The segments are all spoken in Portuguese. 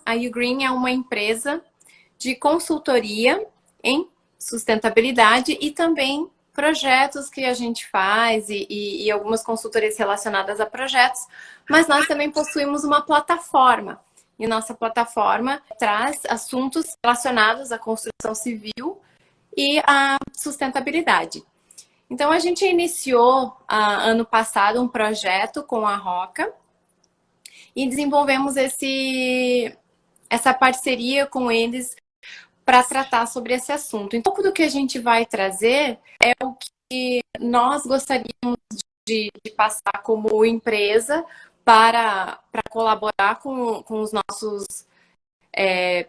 a Ugreen é uma empresa de consultoria em sustentabilidade e também projetos que a gente faz e algumas consultorias relacionadas a projetos, mas nós também possuímos uma plataforma. E nossa plataforma traz assuntos relacionados à construção civil e à sustentabilidade. Então, a gente iniciou ano passado um projeto com a Roca e desenvolvemos essa parceria com eles para tratar sobre esse assunto. Então, um pouco do que a gente vai trazer é o que nós gostaríamos de passar como empresa para colaborar com os nossos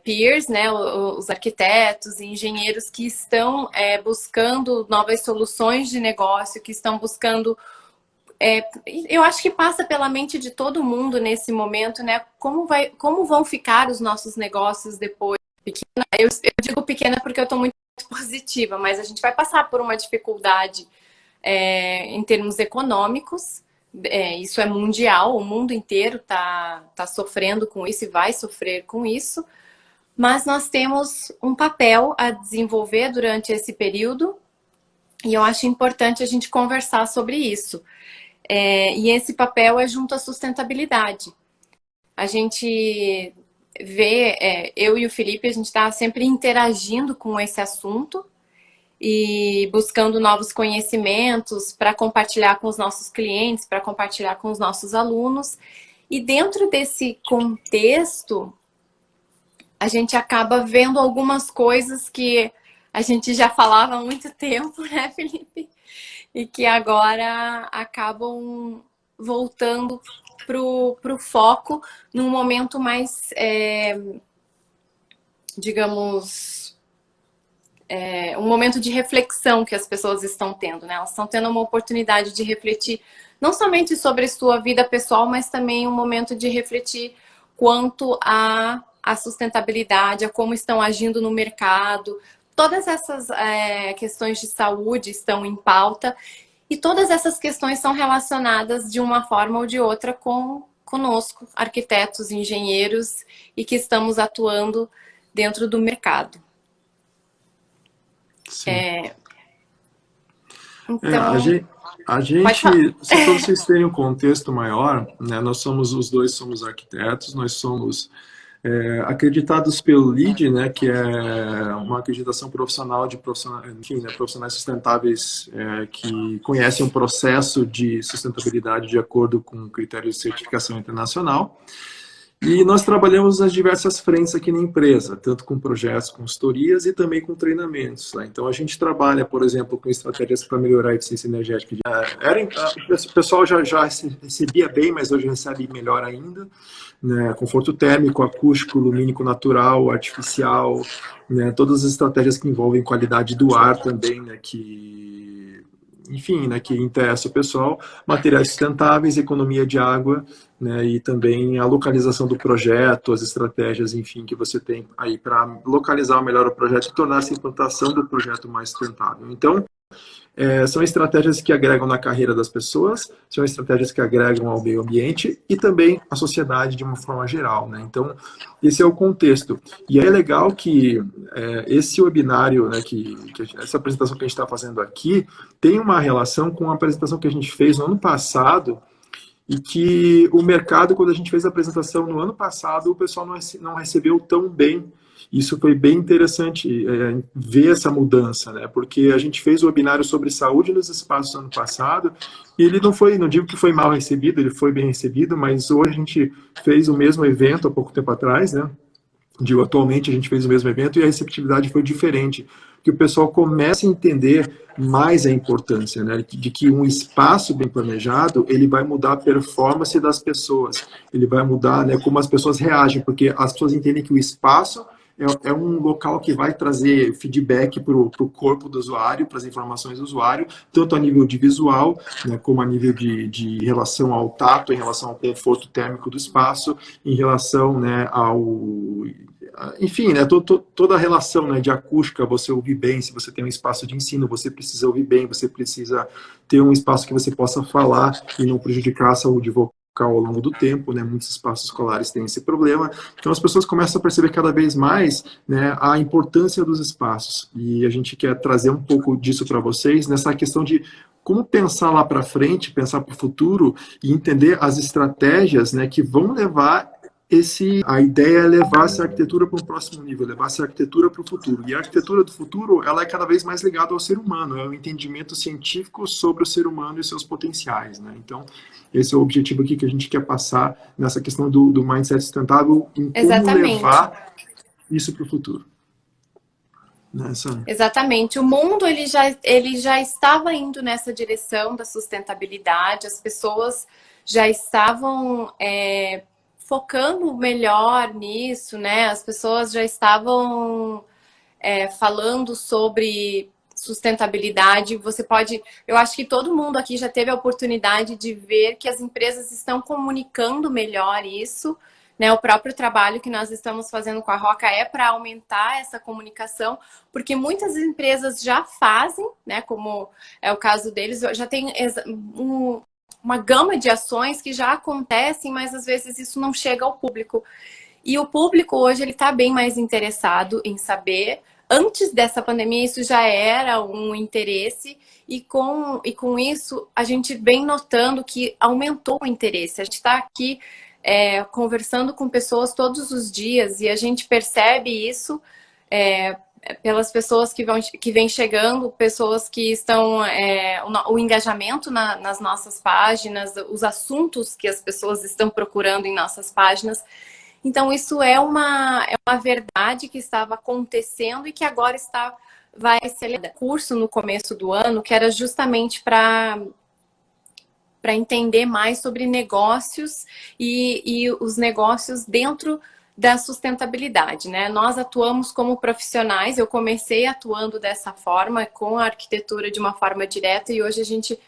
peers, né, os arquitetos e engenheiros que estão buscando novas soluções de negócio, que estão buscando... eu acho que passa pela mente de todo mundo nesse momento, né? Como vão ficar os nossos negócios depois? Pequena, eu digo pequena porque eu estou muito positiva, mas a gente vai passar por uma dificuldade em termos econômicos. Isso é mundial, o mundo inteiro tá sofrendo com isso e vai sofrer com isso. Mas nós temos um papel a desenvolver durante esse período e eu acho importante a gente conversar sobre isso. E esse papel é junto à sustentabilidade. A gente vê, eu e o Felipe, a gente está sempre interagindo com esse assunto e buscando novos conhecimentos para compartilhar com os nossos clientes, para compartilhar com os nossos alunos. E dentro desse contexto, a gente acaba vendo algumas coisas que a gente já falava há muito tempo, né, Felipe? E que agora acabam voltando pro foco num momento mais, digamos, um momento de reflexão que as pessoas estão tendo, né? Elas estão tendo uma oportunidade de refletir não somente sobre sua vida pessoal, mas também um momento de refletir quanto à sustentabilidade, a como estão agindo no mercado. Todas essas questões de saúde estão em pauta. E todas essas questões são relacionadas de uma forma ou de outra conosco, arquitetos, engenheiros, e que estamos atuando dentro do mercado. Sim. Então, a gente só para vocês terem um contexto maior, né, os dois somos arquitetos, nós somos acreditados pelo LEED, né, que é uma acreditação profissional de profissionais sustentáveis que conhecem um processo de sustentabilidade de acordo com critérios de certificação internacional. E nós trabalhamos nas diversas frentes aqui na empresa, tanto com projetos, consultorias e também com treinamentos. Tá? Então a gente trabalha, por exemplo, com estratégias para melhorar a eficiência energética. O pessoal já recebia bem, mas hoje recebe melhor ainda. Né? Conforto térmico, acústico, lumínico natural, artificial, né? Todas as estratégias que envolvem qualidade do ar também, né? Enfim, né, que interessa o pessoal, materiais sustentáveis, economia de água, né, e também a localização do projeto, as estratégias, enfim, que você tem aí para localizar melhor o projeto e tornar essa implantação do projeto mais sustentável. Então, são estratégias que agregam na carreira das pessoas, são estratégias que agregam ao meio ambiente e também à sociedade de uma forma geral, né? Então, esse é o contexto. E é legal que esse webinário, né, essa apresentação que a gente está fazendo aqui, tem uma relação com a apresentação que a gente fez no ano passado, e que o mercado, quando a gente fez a apresentação no ano passado, o pessoal não recebeu tão bem. Isso foi bem interessante ver essa mudança, né? Porque a gente fez o webinário sobre saúde nos espaços no ano passado e ele não digo que foi mal recebido, ele foi bem recebido, mas hoje a gente fez o mesmo evento há pouco tempo atrás, né? Atualmente a gente fez o mesmo evento e a receptividade foi diferente, que o pessoal começa a entender mais a importância, né, de que um espaço bem planejado, ele vai mudar a performance das pessoas, ele vai mudar, né, como as pessoas reagem, porque as pessoas entendem que o espaço é um local que vai trazer feedback para o corpo do usuário, para as informações do usuário, tanto a nível de visual, né, como a nível de relação ao tato, em relação ao conforto térmico do espaço, em relação, né, enfim, né, toda a relação, né, de acústica, você ouvir bem. Se você tem um espaço de ensino, você precisa ouvir bem, você precisa ter um espaço que você possa falar e não prejudicar a saúde vocal ao longo do tempo, né? Muitos espaços escolares têm esse problema. Então, as pessoas começam a perceber cada vez mais, né, a importância dos espaços. E a gente quer trazer um pouco disso para vocês, nessa questão de como pensar lá para frente, pensar para o futuro e entender as estratégias, né, que vão levar a ideia é levar essa arquitetura para um próximo nível, levar essa arquitetura para o futuro. E a arquitetura do futuro, ela é cada vez mais ligada ao ser humano, é o entendimento científico sobre o ser humano e seus potenciais, né? Então, esse é o objetivo aqui que a gente quer passar nessa questão do mindset sustentável, em como Exatamente. levar isso para o futuro. Nessa... Exatamente. O mundo ele já estava indo nessa direção da sustentabilidade, as pessoas já estavam focando melhor nisso, né? As pessoas já estavam falando sobre sustentabilidade. Eu acho que todo mundo aqui já teve a oportunidade de ver que as empresas estão comunicando melhor isso, né? O próprio trabalho que nós estamos fazendo com a Roca é para aumentar essa comunicação, porque muitas empresas já fazem, né? Como é o caso deles, já tem uma gama de ações que já acontecem, mas às vezes isso não chega ao público. E o público hoje ele está bem mais interessado em saber. Antes dessa pandemia isso já era um interesse e com isso a gente vem notando que aumentou o interesse. A gente está aqui conversando com pessoas todos os dias e a gente percebe isso pelas pessoas que vêm chegando, pessoas que estão... o engajamento nas nossas páginas, os assuntos que as pessoas estão procurando em nossas páginas. Então, isso é uma verdade que estava acontecendo e que agora vai ser curso no começo do ano, que era justamente para entender mais sobre negócios e os negócios dentro da sustentabilidade, né? Nós atuamos como profissionais, eu comecei atuando dessa forma, com a arquitetura de uma forma direta, e hoje a gente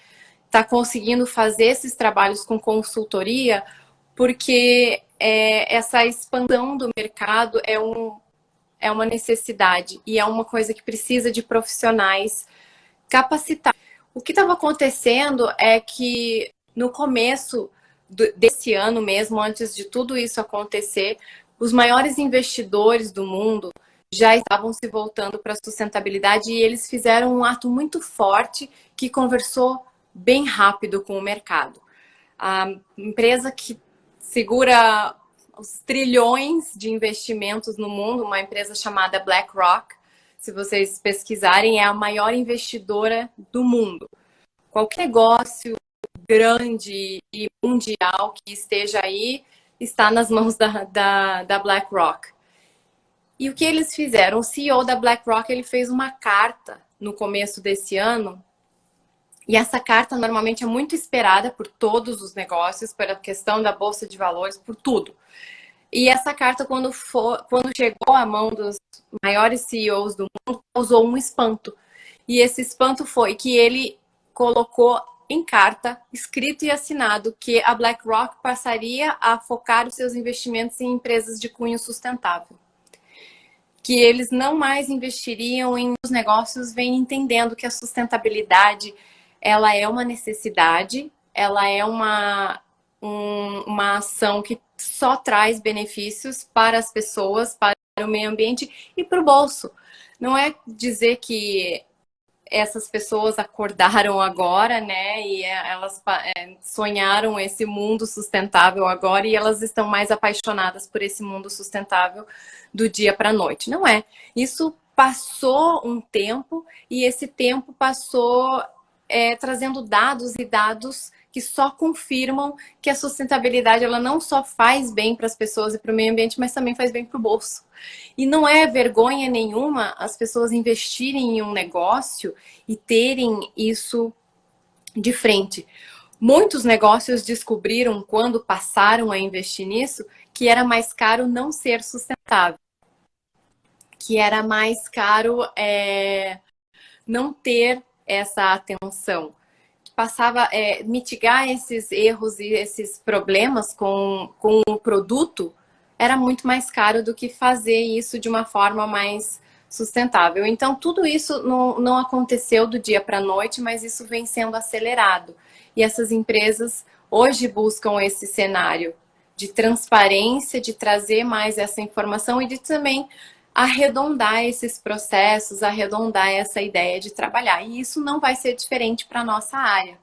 está conseguindo fazer esses trabalhos com consultoria, porque essa expansão do mercado é uma necessidade e é uma coisa que precisa de profissionais capacitados. O que estava acontecendo é que no começo desse ano mesmo, antes de tudo isso acontecer, os maiores investidores do mundo já estavam se voltando para a sustentabilidade e eles fizeram um ato muito forte que conversou bem rápido com o mercado. A empresa que segura os trilhões de investimentos no mundo, uma empresa chamada BlackRock, se vocês pesquisarem, é a maior investidora do mundo. Qualquer negócio grande e mundial que esteja aí está nas mãos da BlackRock. E o que eles fizeram? O CEO da BlackRock ele fez uma carta no começo desse ano, e essa carta normalmente é muito esperada por todos os negócios, pela questão da Bolsa de Valores, por tudo. E essa carta, quando chegou à mão dos maiores CEOs do mundo, causou um espanto. E esse espanto foi que ele colocou em carta, escrito e assinado, que a BlackRock passaria a focar os seus investimentos em empresas de cunho sustentável. Que eles não mais investiriam em os negócios, vem entendendo que a sustentabilidade ela é uma necessidade, ela é uma ação que só traz benefícios para as pessoas, para o meio ambiente e para o bolso. Não é dizer que essas pessoas acordaram agora, né, e elas sonharam esse mundo sustentável agora e elas estão mais apaixonadas por esse mundo sustentável do dia para a noite. Não é. Isso passou um tempo e esse tempo passou trazendo dados que só confirmam que a sustentabilidade ela não só faz bem para as pessoas e para o meio ambiente, mas também faz bem para o bolso. E não é vergonha nenhuma as pessoas investirem em um negócio e terem isso de frente. Muitos negócios descobriram, quando passaram a investir nisso, que era mais caro não ser sustentável. Que era mais caro não ter essa atenção. Passava mitigar esses erros e esses problemas com o produto era muito mais caro do que fazer isso de uma forma mais sustentável. Então, tudo isso não aconteceu do dia para a noite, mas isso vem sendo acelerado. E essas empresas, hoje buscam esse cenário de transparência, de trazer mais essa informação e de também arredondar esses processos, arredondar essa ideia de trabalhar. E isso não vai ser diferente para a nossa área.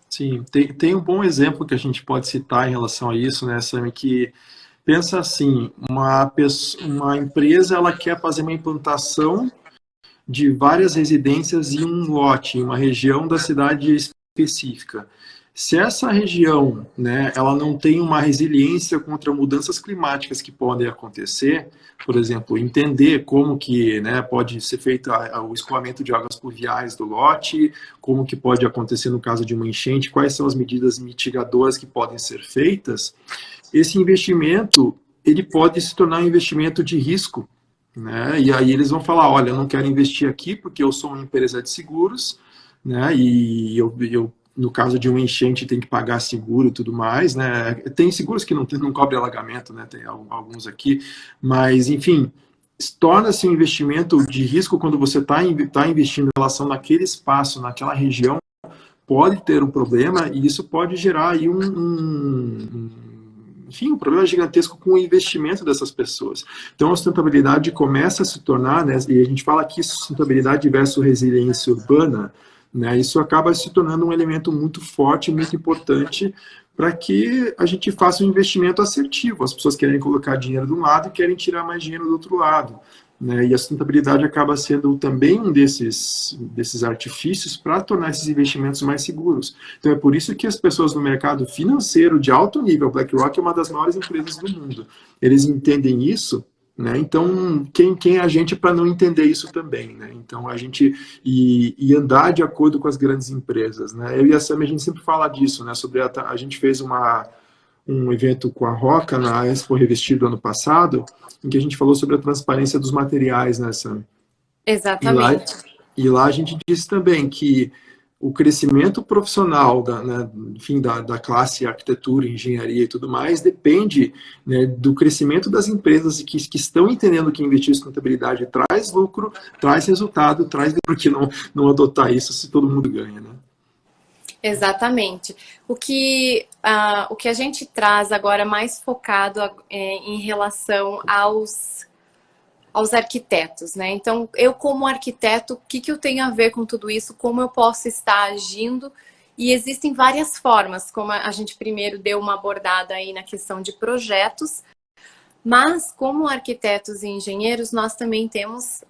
Sim, tem um bom exemplo que a gente pode citar em relação a isso, né, Sami, que pensa assim, uma empresa ela quer fazer uma implantação de várias residências em um lote, em uma região da cidade específica. Se essa região, né, ela não tem uma resiliência contra mudanças climáticas que podem acontecer, por exemplo, entender como que, né, pode ser feito o escoamento de águas pluviais do lote, como que pode acontecer no caso de uma enchente, quais são as medidas mitigadoras que podem ser feitas, esse investimento ele pode se tornar um investimento de risco, né? E aí eles vão falar, olha, eu não quero investir aqui porque eu sou uma empresa de seguros, né? E no caso de uma enchente tem que pagar seguro e tudo mais, né? Tem seguros que não cobrem alagamento, né? Tem alguns aqui, mas enfim, torna-se um investimento de risco quando você está investindo em relação naquele espaço, naquela região, pode ter um problema e isso pode gerar aí enfim, um problema gigantesco com o investimento dessas pessoas. Então, a sustentabilidade começa a se tornar, né, e a gente fala aqui sustentabilidade versus resiliência urbana, né, isso acaba se tornando um elemento muito forte, muito importante para que a gente faça um investimento assertivo. As pessoas querem colocar dinheiro de um lado e querem tirar mais dinheiro do outro lado. Né, e a sustentabilidade acaba sendo também um desses artifícios para tornar esses investimentos mais seguros. Então é por isso que as pessoas no mercado financeiro de alto nível, BlackRock é uma das maiores empresas do mundo, eles entendem isso, né? Então quem é a gente para não entender isso também, né? Então a gente e andar de acordo com as grandes empresas, né? Eu e a Sami a gente sempre fala disso, né? Sobre a gente fez um evento com a Roca na Expo Revestido ano passado, em que a gente falou sobre a transparência dos materiais, né, Sam? Exatamente. E lá a gente disse também que o crescimento profissional né, enfim, da classe arquitetura, engenharia e tudo mais depende, né, do crescimento das empresas que estão entendendo que investir em sustentabilidade traz lucro, traz resultado, traz porque não adotar isso se todo mundo ganha, né? Exatamente. O que a gente traz agora mais focado em relação aos arquitetos, né? Então, eu como arquiteto, o que eu tenho a ver com tudo isso? Como eu posso estar agindo? E existem várias formas, como a gente primeiro deu uma abordada aí na questão de projetos, mas como arquitetos e engenheiros, nós também temos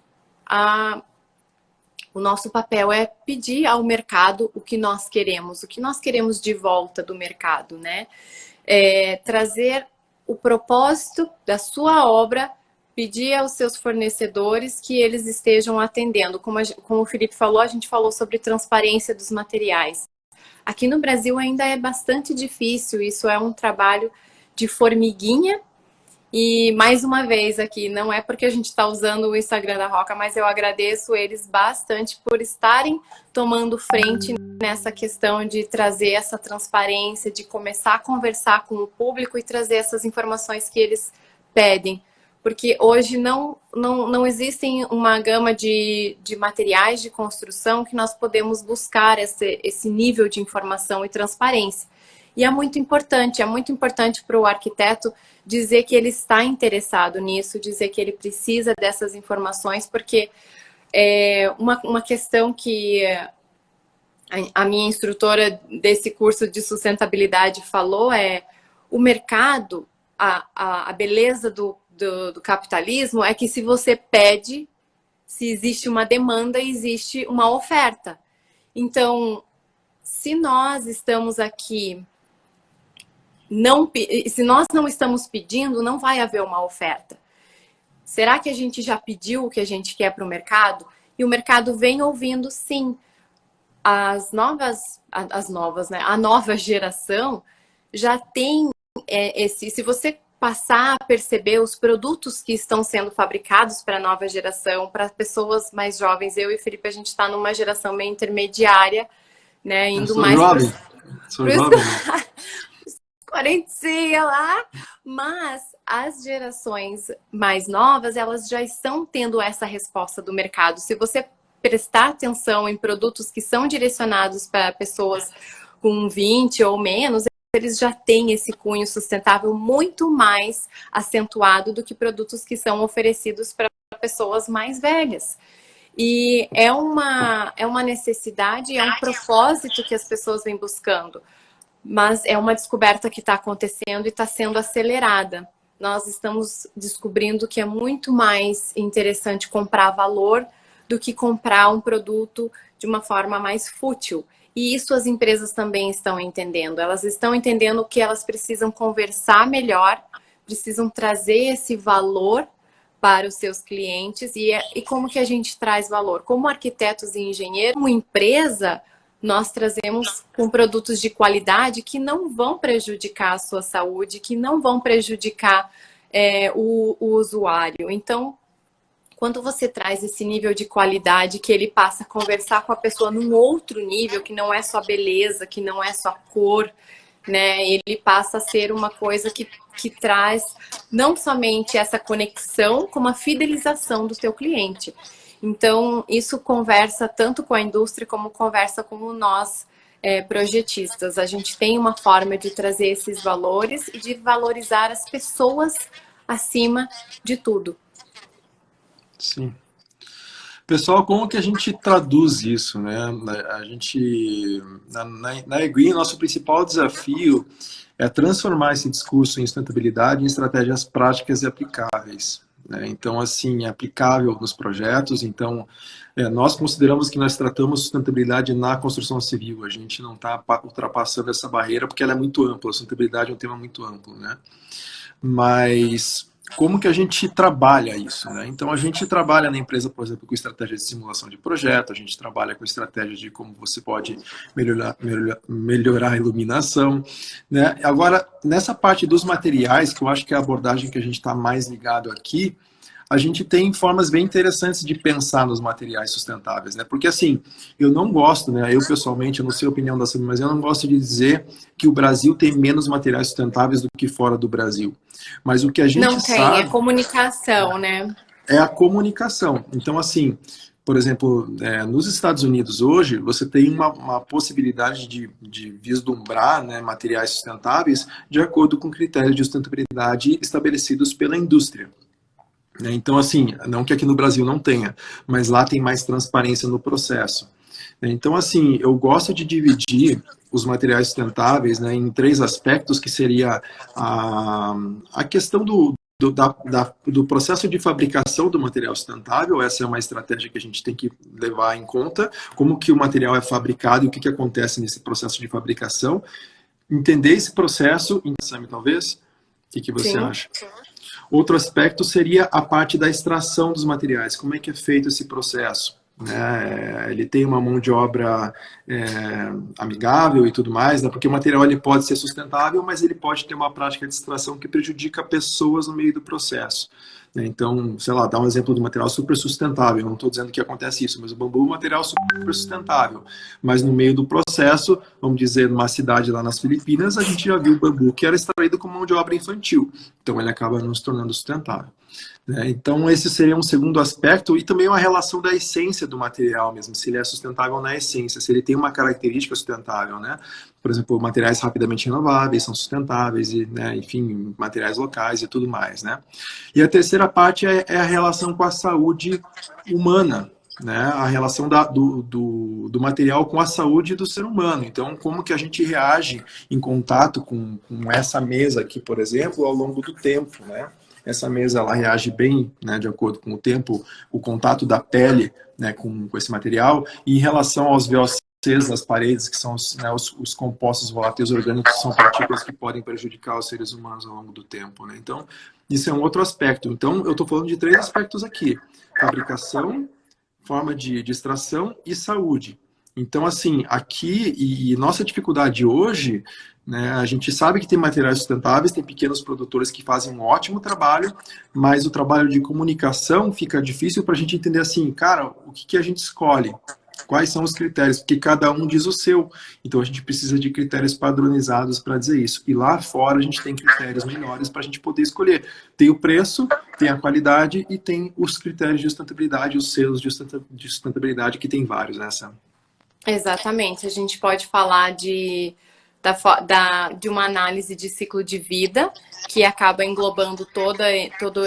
o nosso papel é pedir ao mercado o que nós queremos de volta do mercado, né? Trazer o propósito da sua obra, pedir aos seus fornecedores que eles estejam atendendo. Como o Felipe falou, a gente falou sobre transparência dos materiais. Aqui no Brasil ainda é bastante difícil, isso é um trabalho de formiguinha. E mais uma vez aqui, não é porque a gente está usando o Instagram da Roca, mas eu agradeço eles bastante por estarem tomando frente nessa questão de trazer essa transparência, de começar a conversar com o público e trazer essas informações que eles pedem. Porque hoje não existem uma gama de materiais de construção que nós podemos buscar esse nível de informação e transparência. E é muito importante para o arquiteto dizer que ele está interessado nisso, dizer que ele precisa dessas informações, porque uma questão que a minha instrutora desse curso de sustentabilidade falou o mercado, a beleza do capitalismo é que se você pede, se existe uma demanda, existe uma oferta. Então, se nós estamos aqui se nós não estamos pedindo, não vai haver uma oferta. Será que a gente já pediu o que a gente quer para o mercado? E o mercado vem ouvindo, sim. A nova geração já tem se você passar a perceber os produtos que estão sendo fabricados para a nova geração, para pessoas mais jovens, eu e Felipe, a gente está numa geração meio intermediária, né? Indo mais Sou jovem. 40 lá, mas as gerações mais novas, elas já estão tendo essa resposta do mercado. Se você prestar atenção em produtos que são direcionados para pessoas com 20 ou menos, eles já têm esse cunho sustentável muito mais acentuado do que produtos que são oferecidos para pessoas mais velhas. E é uma necessidade, é um propósito que as pessoas vêm buscando. Mas é uma descoberta que está acontecendo e está sendo acelerada. Nós estamos descobrindo que é muito mais interessante comprar valor do que comprar um produto de uma forma mais fútil. E isso as empresas também estão entendendo. Elas estão entendendo que elas precisam conversar melhor, precisam trazer esse valor para os seus clientes. E como que a gente traz valor? Como arquitetos e engenheiros, como empresa, nós trazemos com produtos de qualidade que não vão prejudicar a sua saúde, que não vão prejudicar o usuário. Então, quando você traz esse nível de qualidade, que ele passa a conversar com a pessoa num outro nível, que não é só beleza, que não é só cor, né? Ele passa a ser uma coisa que traz não somente essa conexão, como a fidelização do teu cliente. Então, isso conversa tanto com a indústria, como conversa com nós, projetistas. A gente tem uma forma de trazer esses valores e de valorizar as pessoas acima de tudo. Sim. Pessoal, como que a gente traduz isso, né? A gente, na eGreen, nosso principal desafio é transformar esse discurso em sustentabilidade em estratégias práticas e aplicáveis, né? Então, assim, é aplicável nos projetos. Então, nós consideramos que nós tratamos sustentabilidade na construção civil. A gente não está ultrapassando essa barreira porque ela é muito ampla. A sustentabilidade é um tema muito amplo, né? Mas como que a gente trabalha isso, né? Então, a gente trabalha na empresa, por exemplo, com estratégia de simulação de projeto, a gente trabalha com estratégias de como você pode melhorar a iluminação, né? Agora, nessa parte dos materiais, que eu acho que é a abordagem que a gente está mais ligado aqui, a gente tem formas bem interessantes de pensar nos materiais sustentáveis, né? Porque, assim, eu não gosto, né? Eu, pessoalmente, eu não sei a opinião da Sabrina, mas eu não gosto de dizer que o Brasil tem menos materiais sustentáveis do que fora do Brasil. Mas o que a gente não tem, sabe... é comunicação, né? É a comunicação. Então, assim, por exemplo, nos Estados Unidos hoje, você tem uma possibilidade de vislumbrar, né, materiais sustentáveis de acordo com critérios de sustentabilidade estabelecidos pela indústria. Então, assim, não que aqui no Brasil não tenha, mas lá tem mais transparência no processo. Então, assim, eu gosto de dividir os materiais sustentáveis, né, em 3 aspectos, que seria a questão do processo de fabricação do material sustentável. Essa é uma estratégia que a gente tem que levar em conta, como que o material é fabricado e o que acontece nesse processo de fabricação. Entender esse processo, talvez? O que você acha? Outro aspecto seria a parte da extração dos materiais. Como é que é feito esse processo? Ele tem uma mão de obra amigável e tudo mais, né? Porque o material ele pode ser sustentável, mas ele pode ter uma prática de extração que prejudica pessoas no meio do processo. Então, sei lá, dá um exemplo de material super sustentável. Não estou dizendo que acontece isso, mas o bambu é um material super sustentável. Mas no meio do processo, vamos dizer, numa cidade lá nas Filipinas, a gente já viu o bambu que era extraído com mão de obra infantil. Então, ele acaba não se tornando sustentável. Então, esse seria um segundo aspecto, e também uma relação da essência do material mesmo, se ele é sustentável na essência, se ele tem uma característica sustentável, né? Por exemplo, materiais rapidamente renováveis são sustentáveis, e, né, enfim, materiais locais e tudo mais, né? E a terceira parte é a relação com a saúde humana, né? A relação do material com a saúde do ser humano. Então, como que a gente reage em contato com essa mesa aqui, por exemplo, ao longo do tempo, né? Essa mesa ela reage bem, né, de acordo com o tempo, o contato da pele, né, com esse material. E em relação aos VOCs das paredes, que são os compostos voláteis orgânicos, são partículas que podem prejudicar os seres humanos ao longo do tempo, né? Então, isso é um outro aspecto. Então, eu estou falando de 3 aspectos aqui: fabricação, forma de extração e saúde. Então, assim, aqui, e nossa dificuldade hoje, né, a gente sabe que tem materiais sustentáveis, tem pequenos produtores que fazem um ótimo trabalho, mas o trabalho de comunicação fica difícil para a gente entender assim, cara, o que a gente escolhe? Quais são os critérios? Porque cada um diz o seu. Então, a gente precisa de critérios padronizados para dizer isso. E lá fora, a gente tem critérios melhores para a gente poder escolher. Tem o preço, tem a qualidade e tem os critérios de sustentabilidade, os selos de sustentabilidade, que tem vários, né, Sam? Exatamente. A gente pode falar de uma análise de ciclo de vida, que acaba englobando todos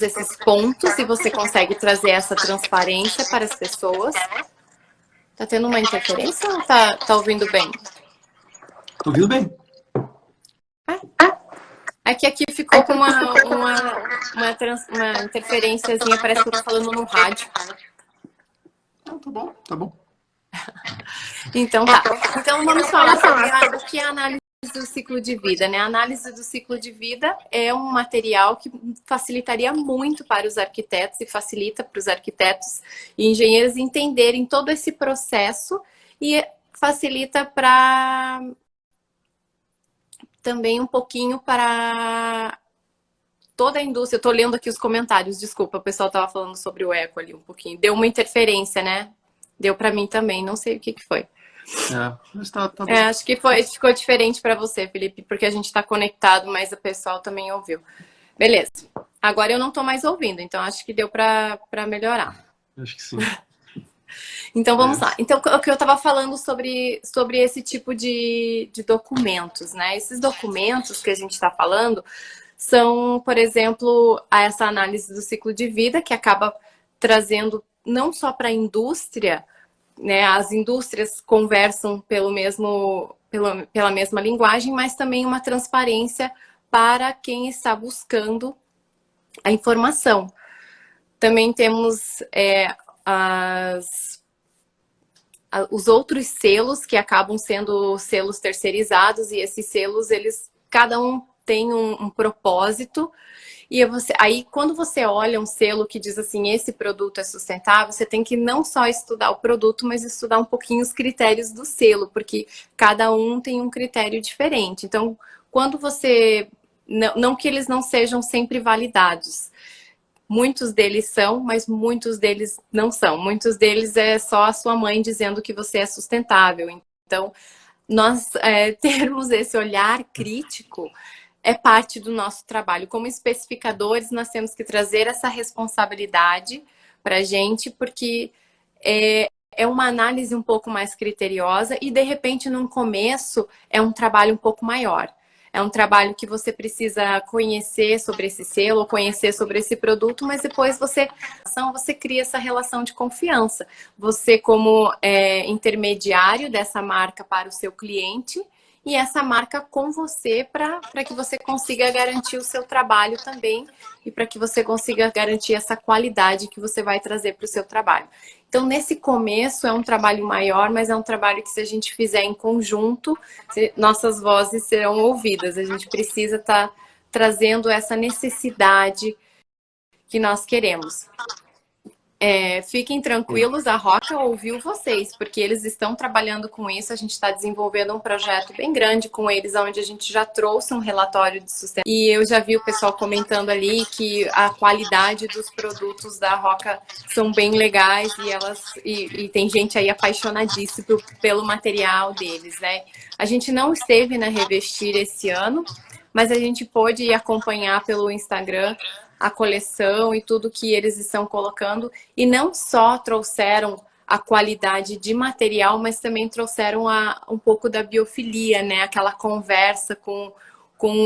esses pontos, e você consegue trazer essa transparência para as pessoas. Tá tendo uma interferência ou tá ouvindo bem? Tô ouvindo bem? É que aqui ficou com uma interferênciazinha, parece que eu tô falando no rádio. Não, tá bom, tá bom. Então tá. Então vamos falar sobre o que é a análise do ciclo de vida, né? A análise do ciclo de vida é um material que facilitaria muito para os arquitetos e facilita para os arquitetos e engenheiros entenderem todo esse processo e facilita para também um pouquinho para toda a indústria. Eu tô lendo aqui os comentários, desculpa, o pessoal tava falando sobre o eco ali um pouquinho. Deu uma interferência, né? Deu para mim também, não sei o que foi. Mas tá bom. Acho que ficou diferente para você, Felipe, porque a gente está conectado, mas o pessoal também ouviu. Beleza. Agora eu não estou mais ouvindo, então acho que deu para melhorar. Acho que sim. Então vamos lá. Então, o que eu estava falando sobre esse tipo de documentos, né? Esses documentos que a gente está falando são, por exemplo, essa análise do ciclo de vida, que acaba trazendo não só para a indústria, né? As indústrias conversam pela mesma linguagem, mas também uma transparência para quem está buscando a informação. Também temos os outros selos que acabam sendo selos terceirizados, e esses selos, cada um tem um propósito. E aí, quando você olha um selo que diz assim, esse produto é sustentável, você tem que não só estudar o produto, mas estudar um pouquinho os critérios do selo, porque cada um tem um critério diferente. Então, quando você... Não que eles não sejam sempre validados. Muitos deles são, mas muitos deles não são. Muitos deles é só a sua mãe dizendo que você é sustentável. Então, nós termos esse olhar crítico é parte do nosso trabalho. Como especificadores, nós temos que trazer essa responsabilidade para a gente, porque é uma análise um pouco mais criteriosa e, de repente, num começo, é um trabalho um pouco maior. É um trabalho que você precisa conhecer sobre esse selo, conhecer sobre esse produto, mas depois você cria essa relação de confiança. Você, como intermediário dessa marca para o seu cliente, e essa marca com você para que você consiga garantir o seu trabalho também e para que você consiga garantir essa qualidade que você vai trazer para o seu trabalho. Então, nesse começo é um trabalho maior, mas é um trabalho que, se a gente fizer em conjunto, nossas vozes serão ouvidas. A gente precisa estar trazendo essa necessidade que nós queremos. Fiquem tranquilos, a Roca ouviu vocês, porque eles estão trabalhando com isso. A gente está desenvolvendo um projeto bem grande com eles, onde a gente já trouxe um relatório de sustentabilidade. E eu já vi o pessoal comentando ali que a qualidade dos produtos da Roca são bem legais, e tem gente aí apaixonadíssima pelo material deles, né? A gente não esteve na Revestir esse ano, mas a gente pôde acompanhar pelo Instagram a coleção e tudo que eles estão colocando, e não só trouxeram a qualidade de material, mas também trouxeram um pouco da biofilia, né? Aquela conversa com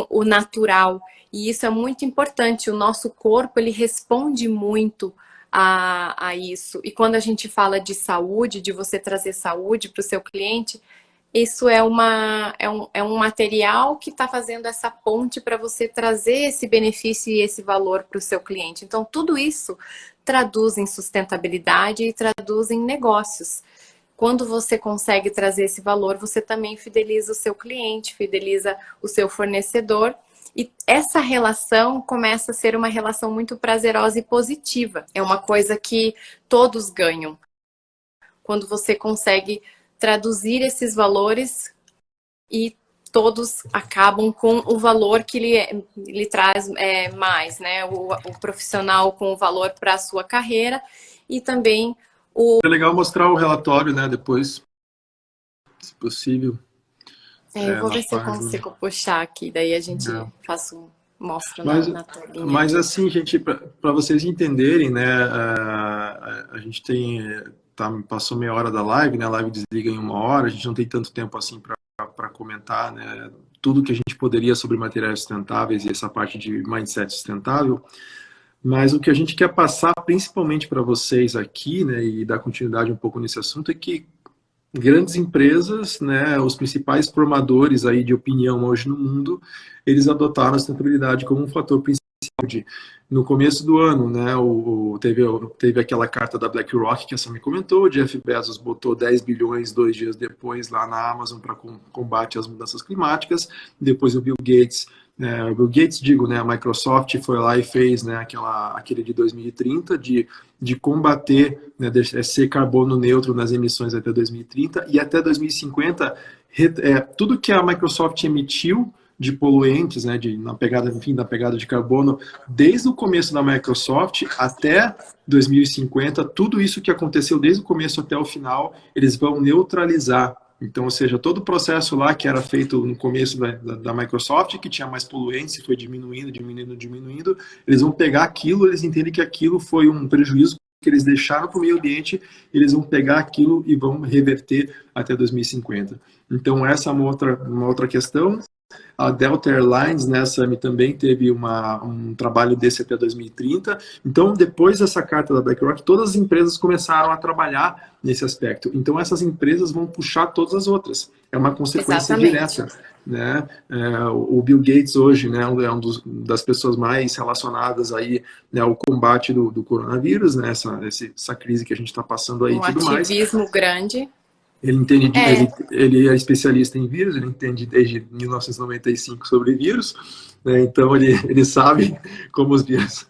o natural. E isso é muito importante. O nosso corpo, ele responde muito a isso. E quando a gente fala de saúde, de você trazer saúde para o seu cliente, isso é um material que está fazendo essa ponte para você trazer esse benefício e esse valor para o seu cliente. Então, tudo isso traduz em sustentabilidade e traduz em negócios. Quando você consegue trazer esse valor, você também fideliza o seu cliente, fideliza o seu fornecedor. E essa relação começa a ser uma relação muito prazerosa e positiva. É uma coisa que todos ganham. Quando você consegue traduzir esses valores e todos acabam com o valor que ele traz mais, né? O profissional com o valor para a sua carreira, e também É legal mostrar o relatório, né? Depois, se possível. Eu vou ver se eu consigo puxar aqui, daí a gente mostra na telinha. Mas assim, gente, para vocês entenderem, né? A gente tem passou meia hora da live, né? A live desliga em 1 hora, a gente não tem tanto tempo assim para comentar, né? Tudo que a gente poderia sobre materiais sustentáveis e essa parte de mindset sustentável. Mas o que a gente quer passar principalmente para vocês aqui, né, e dar continuidade um pouco nesse assunto, é que grandes empresas, né, os principais formadores aí de opinião hoje no mundo, eles adotaram a sustentabilidade como um fator principal. No começo do ano, né, teve aquela carta da BlackRock que a Sammy comentou, o Jeff Bezos botou 10 bilhões 2 dias depois lá na Amazon para combate às mudanças climáticas, depois o Bill Gates, digo, né, a Microsoft foi lá e fez, né, aquele de 2030 de combater, né, ser carbono neutro nas emissões até 2030 e até 2050 tudo que a Microsoft emitiu de poluentes, né, na pegada de carbono, desde o começo da Microsoft até 2050, tudo isso que aconteceu desde o começo até o final, eles vão neutralizar. Então, ou seja, todo o processo lá que era feito no começo da Microsoft, que tinha mais poluentes, foi diminuindo, eles vão pegar aquilo, eles entendem que aquilo foi um prejuízo que eles deixaram para o meio ambiente, eles vão pegar aquilo e vão reverter até 2050. Então, essa é uma outra questão. A Delta Airlines, né, Sammy, também teve um trabalho desse até 2030. Então, depois dessa carta da BlackRock, todas as empresas começaram a trabalhar nesse aspecto. Então, essas empresas vão puxar todas as outras. É uma consequência direta. Né? O Bill Gates hoje, né, é das pessoas mais relacionadas aí, né, ao combate do coronavírus, né, essa crise que a gente está passando aí e tudo mais. Um ativismo grande. Ele entende, ele é especialista em vírus, ele entende desde 1995 sobre vírus, né? Então ele sabe como os vírus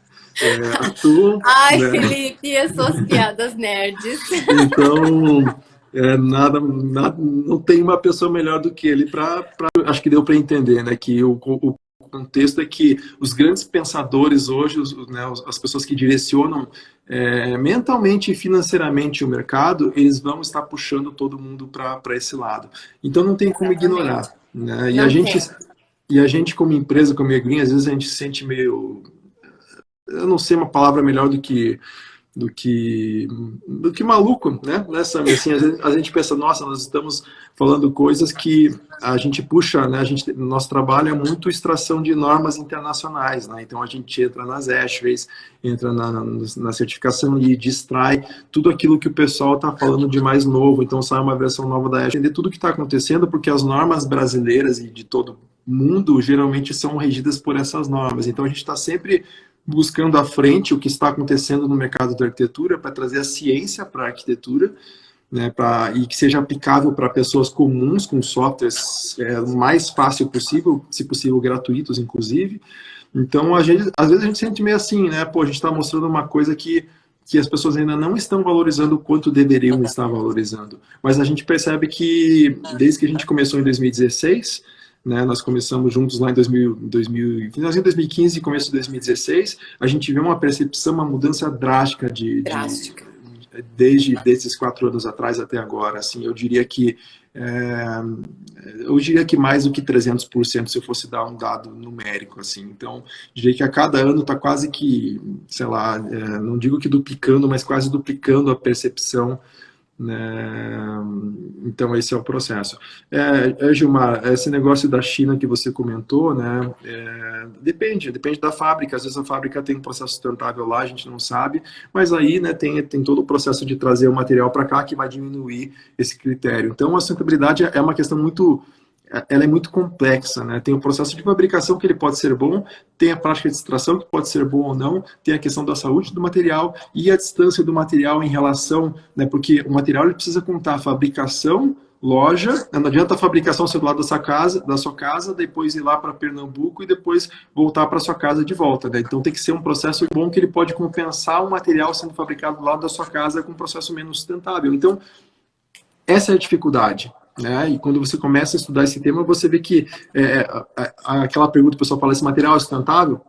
atuam. Ai, né? Felipe, as suas piadas nerds. Então, não tem uma pessoa melhor do que ele acho que deu para entender, né, que o contexto é que os grandes pensadores hoje, né, as pessoas que direcionam mentalmente e financeiramente o mercado, eles vão estar puxando todo mundo para esse lado. Então não tem como ignorar. Né? E a gente como empresa, como Green, às vezes a gente se sente meio... Eu não sei uma palavra melhor do que maluco, né? Assim, a gente pensa, nossa, nós estamos falando coisas que a gente puxa, né? Nosso trabalho é muito extração de normas internacionais, né? Então a gente entra nas ASHRAEs, entra na certificação e distrai tudo aquilo que o pessoal está falando de mais novo. Então sai uma versão nova da ASHRAE, entender tudo que está acontecendo, porque as normas brasileiras e de todo mundo geralmente são regidas por essas normas. Então a gente está sempre buscando à frente o que está acontecendo no mercado da arquitetura para trazer a ciência para a arquitetura, né, e que seja aplicável para pessoas comuns, com softwares o mais fácil possível, se possível gratuitos, inclusive. Então, às vezes a gente sente meio assim, né? Pô, a gente está mostrando uma coisa que as pessoas ainda não estão valorizando o quanto deveriam estar valorizando. Mas a gente percebe que, desde que a gente começou em 2016... Né, nós começamos juntos lá em finalzinho de 2015 e começo de 2016, a gente viu uma percepção, uma mudança drástica desde esses 4 anos atrás até agora. Assim, eu diria que mais do que 300% se eu fosse dar um dado numérico. Assim. Então, diria que a cada ano está quase que, sei lá, não digo que duplicando, mas quase duplicando a percepção. Então esse é o processo. Gilmar, esse negócio da China que você comentou, né, depende da fábrica. Às vezes a fábrica tem um processo sustentável lá, a gente não sabe, mas aí, né, tem todo o processo de trazer o material para cá que vai diminuir esse critério. Então a sustentabilidade é uma questão ela é muito complexa, né? Tem o processo de fabricação que ele pode ser bom, tem a prática de extração que pode ser bom ou não, tem a questão da saúde do material e a distância do material em relação, né? Porque o material ele precisa contar a fabricação, loja, não adianta a fabricação ser do lado da sua casa, depois ir lá para Pernambuco e depois voltar para sua casa de volta, né? Então tem que ser um processo bom que ele pode compensar o material sendo fabricado do lado da sua casa com um processo menos sustentável. Então essa é a dificuldade. Né? E quando você começa a estudar esse tema, você vê que aquela pergunta que o pessoal fala, esse material é sustentável?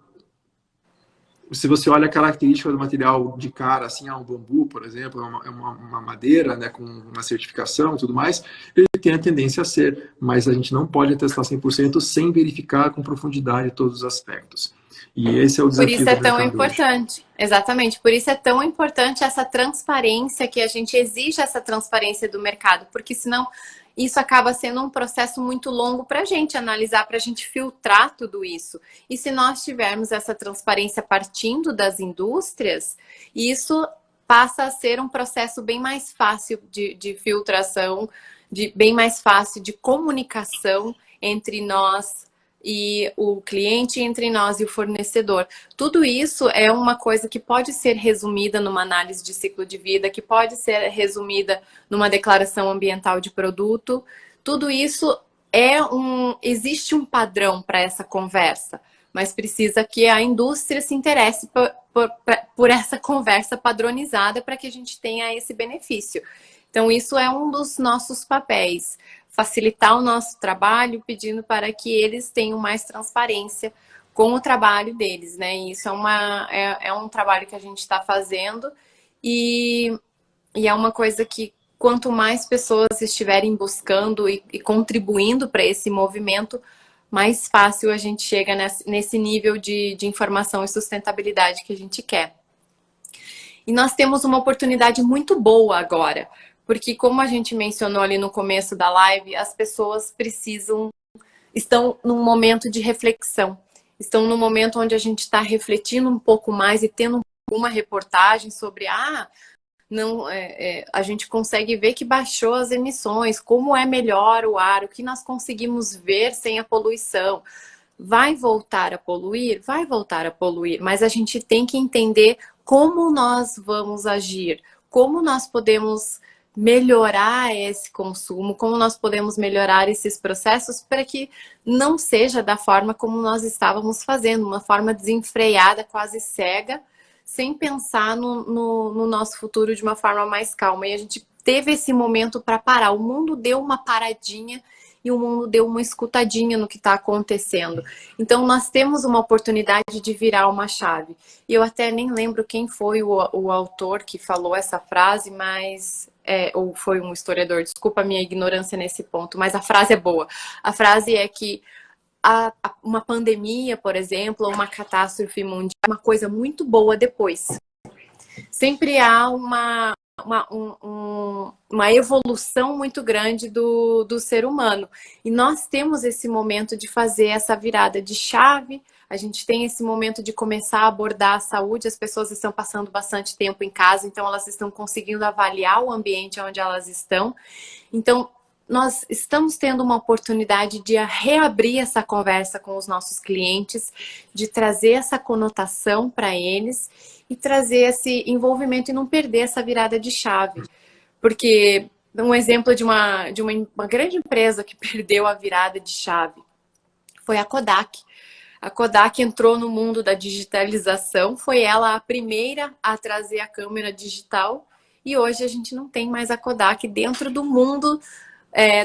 Se você olha a característica do material de cara, assim, um bambu, por exemplo, é uma madeira, né, com uma certificação e tudo mais, ele tem a tendência a ser, mas a gente não pode atestar 100% sem verificar com profundidade todos os aspectos. E esse é o Por desafio isso do é tão mercado hoje. importante, exatamente, por isso é tão importante essa transparência, que a gente exige essa transparência do mercado, porque senão isso acaba sendo um processo muito longo para a gente analisar, para a gente filtrar tudo isso. E se nós tivermos essa transparência partindo das indústrias, isso passa a ser um processo bem mais fácil de filtração, bem mais fácil de comunicação entre nós e o cliente, entre nós e o fornecedor. Tudo isso é uma coisa que pode ser resumida numa análise de ciclo de vida, que pode ser resumida numa declaração ambiental de produto. Tudo isso existe um padrão para essa conversa, mas precisa que a indústria se interesse por essa conversa padronizada para que a gente tenha esse benefício. Então, isso é um dos nossos papéis, facilitar o nosso trabalho, pedindo para que eles tenham mais transparência com o trabalho deles, né? E isso é um trabalho que a gente está fazendo e é uma coisa que quanto mais pessoas estiverem buscando e contribuindo para esse movimento, mais fácil a gente chega nesse nível de informação e sustentabilidade que a gente quer. E nós temos uma oportunidade muito boa agora, porque como a gente mencionou ali no começo da live, as pessoas estão num momento de reflexão, estão num momento onde a gente está refletindo um pouco mais e tendo uma reportagem sobre não, a gente consegue ver que baixou as emissões, como é melhor o ar, o que nós conseguimos ver sem a poluição. Vai voltar a poluir? Vai voltar a poluir, mas a gente tem que entender como nós vamos agir, como nós podemos melhorar esse consumo, como nós podemos melhorar esses processos para que não seja da forma como nós estávamos fazendo, uma forma desenfreada, quase cega, sem pensar no nosso futuro de uma forma mais calma. E a gente teve esse momento para parar. O mundo deu uma paradinha e o mundo deu uma escutadinha no que está acontecendo. Então, nós temos uma oportunidade de virar uma chave. E eu até nem lembro quem foi o autor que falou essa frase, mas... ou foi um historiador, desculpa a minha ignorância nesse ponto, mas a frase é boa. A frase é que uma pandemia, por exemplo, ou uma catástrofe mundial é uma coisa muito boa depois. Sempre há uma evolução muito grande do ser humano. E nós temos esse momento de fazer essa virada de chave, a gente tem esse momento de começar a abordar a saúde, as pessoas estão passando bastante tempo em casa, então elas estão conseguindo avaliar o ambiente onde elas estão. Então, nós estamos tendo uma oportunidade de reabrir essa conversa com os nossos clientes, de trazer essa conotação para eles e trazer esse envolvimento e não perder essa virada de chave. Porque um exemplo de uma grande empresa que perdeu a virada de chave foi a Kodak. A Kodak entrou no mundo da digitalização, foi ela a primeira a trazer a câmera digital e hoje a gente não tem mais a Kodak dentro do mundo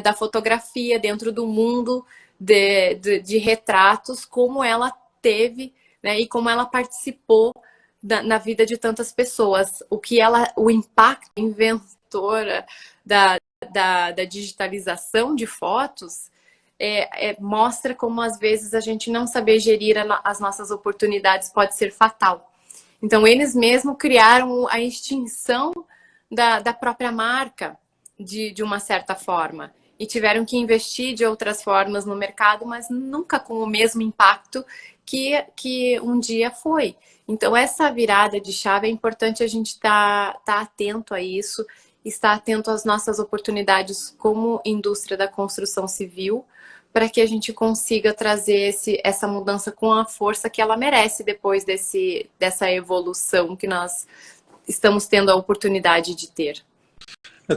da fotografia, dentro do mundo de retratos, como ela teve, né, e como ela participou na vida de tantas pessoas. O impacto inventora da digitalização de fotos mostra como às vezes a gente não saber gerir as nossas oportunidades pode ser fatal. Então eles mesmos criaram a extinção da própria marca de uma certa forma e tiveram que investir de outras formas no mercado, mas nunca com o mesmo impacto que um dia foi. Então essa virada de chave é importante a gente estar atento a isso, estar atento às nossas oportunidades como indústria da construção civil, para que a gente consiga trazer essa mudança com a força que ela merece depois dessa evolução que nós estamos tendo a oportunidade de ter.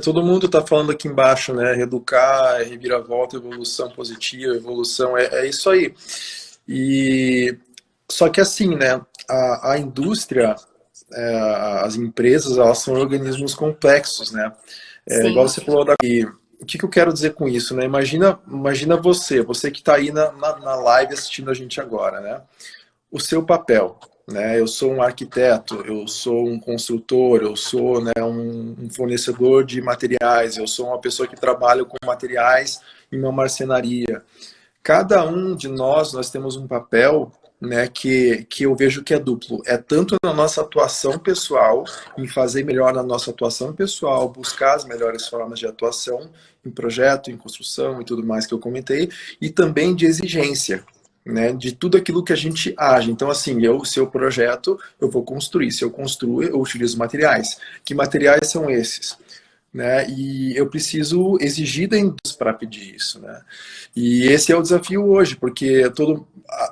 Todo mundo está falando aqui embaixo, né? Reeducar, reviravolta, evolução positiva, evolução, é isso aí. Só que assim, né? A indústria, as empresas, elas são organismos complexos, né? Igual você falou daqui. O que eu quero dizer com isso, né? Imagina você que está aí na live assistindo a gente agora, né? O seu papel, né? Eu sou um arquiteto, eu sou um construtor, eu sou, né, um fornecedor de materiais, eu sou uma pessoa que trabalha com materiais em uma marcenaria. Cada um de nós temos um papel, né, que eu vejo que é duplo. É tanto na nossa atuação pessoal, em fazer melhor na nossa atuação pessoal, buscar as melhores formas de atuação em projeto, em construção e tudo mais que eu comentei, e também de exigência, né, de tudo aquilo que a gente age. Então, assim, se eu projeto, eu vou construir. Se eu construo, eu utilizo materiais. Que materiais são esses? Né? E eu preciso exigir da indústria para pedir isso, né? E esse é o desafio hoje, porque